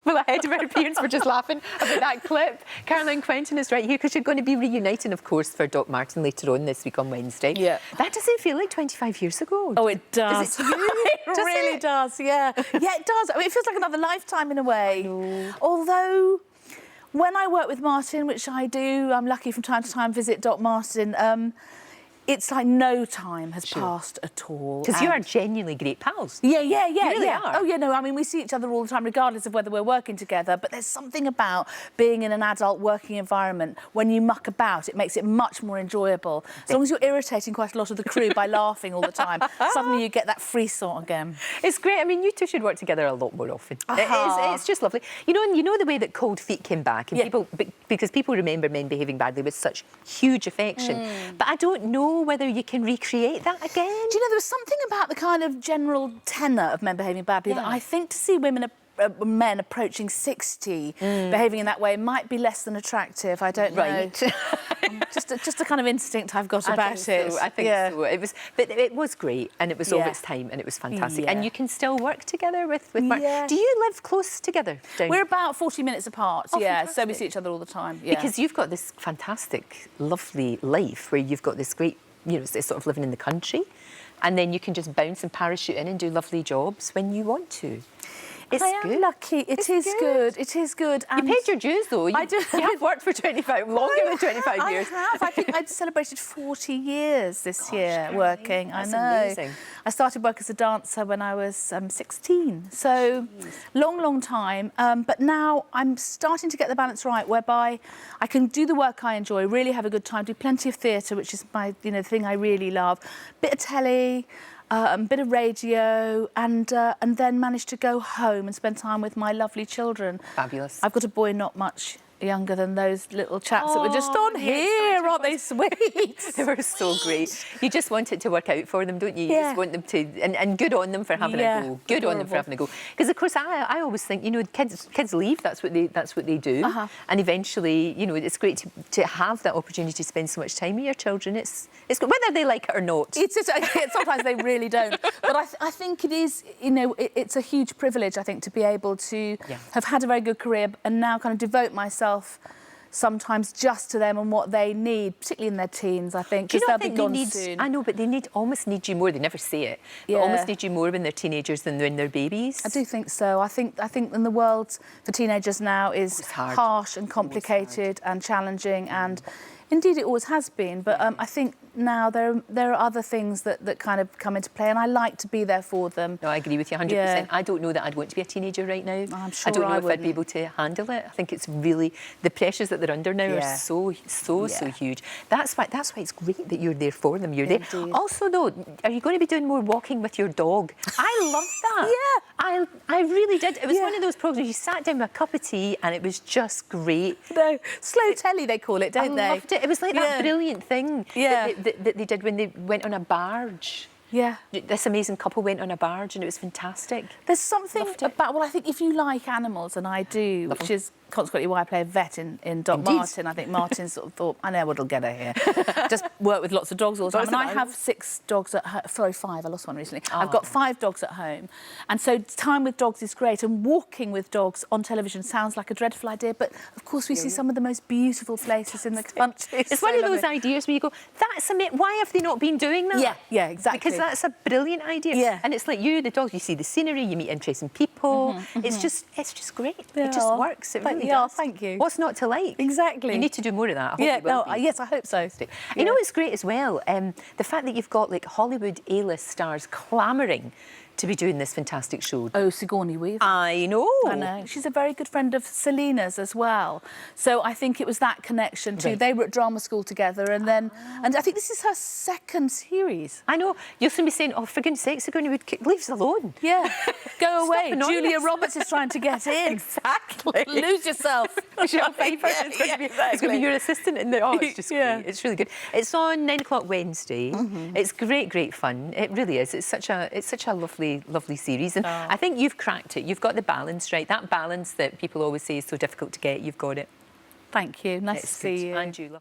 well ahead of our appearance. We're just laughing about that clip. Caroline Quentin is right here because you're going to be reuniting, of course, for Doc Martin later on this week on Wednesday. Yeah. That doesn't feel like 25 years ago. Oh, it does. Does it to you? It really does, yeah. Yeah, it does. I mean, it feels like another lifetime in a way. Although, when I work with Martin, which I do, I'm lucky from time to time visit Doc Martin, it's like no time has passed at all. Because you are genuinely great pals. Yeah. You really are. Oh, yeah, no, I mean, we see each other all the time, regardless of whether we're working together, but there's something about being in an adult working environment, when you muck about, it makes it much more enjoyable. As long as you're irritating quite a lot of the crew by laughing all the time, suddenly you get that frisson again. It's great. I mean, you two should work together a lot more often. It's just lovely. You know the way that Cold Feet came back, and because people remember Men Behaving Badly with such huge affection, but I don't know whether you can recreate that again. Do you know, there was something about the kind of general tenor of Men Behaving Badly that I think to see men approaching 60 behaving in that way might be less than attractive. I don't know. just a kind of instinct I've got about it. I think so. But it was great, and it was of its time, and it was fantastic. And you can still work together with Mark. Do you live close together? We're about 40 minutes apart. So we see each other all the time. Because you've got this fantastic, lovely life where you've got this great, sort of living in the country, and then you can just bounce and parachute in and do lovely jobs when you want to. I am lucky. It is good. It is good. And you paid your dues, though. You have worked for longer than 25 years. I have. I think I'd celebrated 40 years this year working. That's I know. Amazing. I started work as a dancer when I was 16. So long time. But now I'm starting to get the balance right, whereby I can do the work I enjoy, really have a good time, do plenty of theatre, which is my thing I really love, bit of telly, a bit of radio, and then manage to go home and spend time with my lovely children. Fabulous. I've got a boy not much younger than those little chaps that were just on here, aren't they sweet? They were so great. You just want it to work out for them, don't you? You just want them to, and good on them for having a go. Good on them for having a go. Because of course, I always think, kids leave. That's what they do. And eventually, it's great to have that opportunity to spend so much time with your children. It's good, whether they like it or not. Sometimes they really don't. But I think it is. It's a huge privilege, I think, to be able to have had a very good career and now kind of devote myself sometimes just to them and what they need, particularly in their teens, I think, because they'll be gone soon. I know, but they almost need you more. They never say it, but almost need you more when they're teenagers than when they're babies. I do think so. I think in the world for teenagers now is harsh and complicated and challenging, and indeed it always has been. But I think now there are other things that kind of come into play, and I like to be there for them. No, I agree with you 100%. I don't know that I'd want to be a teenager right now. I'm sure I don't know if wouldn't. I'd be able to handle it. I think it's really, the pressures that they're under now are so huge. That's why it's great that you're there for them. You're there. Also, though, are you going to be doing more walking with your dog? I love that. I really did. It was one of those programs you sat down with a cup of tea and it was just great. No, slow telly they call it, don't they? I loved it. It was like that brilliant thing that they did when they went on a barge. Yeah. This amazing couple went on a barge and it was fantastic. There's something about, well, I think if you like animals, and I do, which is consequently why I play a vet in Doc Martin. I think Martin sort of thought, I know what'll get her here. Just work with lots of dogs all the time. And I have 6 dogs at home. Sorry, 5. I lost one recently. I've got 5 dogs at home. And so time with dogs is great. And walking with dogs on television sounds like a dreadful idea. But, of course, we see some of the most beautiful places in the country. It's one of those ideas where you go, that's amazing. Why have they not been doing that? Yeah, exactly. Because that's a brilliant idea. Yeah. And it's like you, the dogs, you see the scenery, you meet interesting people. It's just great. It just works. It really does. Thank you. What's not to like? Exactly. You need to do more of that. I hope you will be. Yes, I hope so. You know what's great as well? The fact that you've got like Hollywood A-list stars clamouring to be doing this fantastic show. Oh, Sigourney Weaver. I know. I know. She's a very good friend of Selena's as well. So I think it was that connection too. They were at drama school together, and then, and I think this is her 2nd series. I know. You'll soon be saying, oh, for goodness sake, Sigourney would leave us alone. Yeah. Go away. Julia Roberts is trying to get in. Exactly. Lose yourself. Michelle Pfeiffer is going to be it's going to be your assistant in there. Oh, it's just great. It's really good. It's on 9 o'clock Wednesday. It's great fun. It really is. It's such a lovely series, and I think you've cracked it. You've got the balance right. That balance that people always say is so difficult to get. You've got it. Thank you. Nice to see you. And you.